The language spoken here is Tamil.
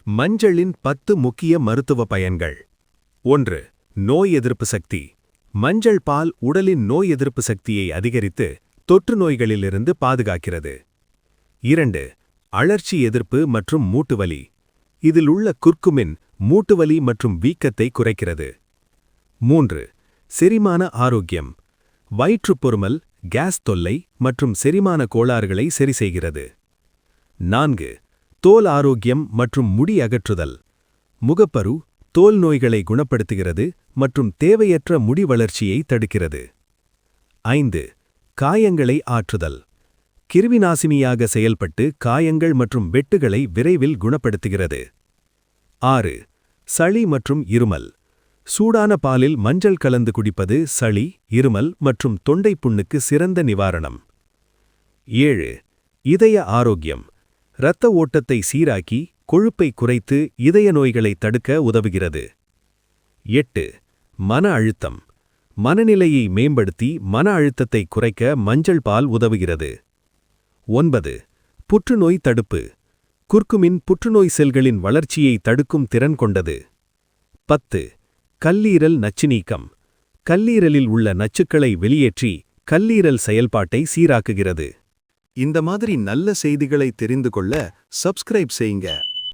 மஞ்சளின் 10 முக்கிய மருத்துவ பயன்கள். 1. நோய் எதிர்ப்பு சக்தி. மஞ்சள் பால் உடலின் நோய் எதிர்ப்பு சக்தியை அதிகரித்து தொற்று நோய்களிலிருந்து பாதுகாக்கிறது. 2. அழற்சி எதிர்ப்பு மற்றும் மூட்டுவலி. இதில் உள்ள குர்குமின் மூட்டுவலி மற்றும் வீக்கத்தை குறைக்கிறது. 3. செரிமான ஆரோக்கியம். வயிற்றுப்பொருமல், கேஸ் தொல்லை மற்றும் செரிமான கோளாறுகளை சரிசெய்கிறது. 4. தோல் ஆரோக்கியம் மற்றும் முடி அகற்றுதல். முகப்பரு, தோல் நோய்களை குணப்படுத்துகிறது மற்றும் தேவையற்ற முடி வளர்ச்சியை தடுக்கிறது. 5. காயங்களை ஆற்றுதல். கிருமிநாசினியாக செயல்பட்டு காயங்கள் மற்றும் வெட்டுகளை விரைவில் குணப்படுத்துகிறது. 6. சளி மற்றும் இருமல். சூடான பாலில் மஞ்சள் கலந்து குடிப்பது சளி, இருமல் மற்றும் தொண்டை புண்ணுக்கு சிறந்த நிவாரணம். 7. இதய ஆரோக்கியம். இரத்த ஓட்டத்தை சீராக்கி கொழுப்பை குறைத்து இதய நோய்களை தடுக்க உதவுகிறது. 8. மன அழுத்தம். மனநிலையை மேம்படுத்தி மன அழுத்தத்தை குறைக்க மஞ்சள் பால் உதவுகிறது. 9. புற்றுநோய் தடுப்பு. குர்குமின் புற்றுநோய் செல்களின் வளர்ச்சியை தடுக்கும் திறன் கொண்டது. 10. கல்லீரல் நச்சு நீக்கம். கல்லீரலில் உள்ள நச்சுக்களை வெளியேற்றி கல்லீரல் செயல்பாட்டை சீராக்குகிறது. இந்த மாதிரி நல்ல செய்திகளை தெரிந்து கொள்ள சப்ஸ்கிரைப் செய்யுங்க.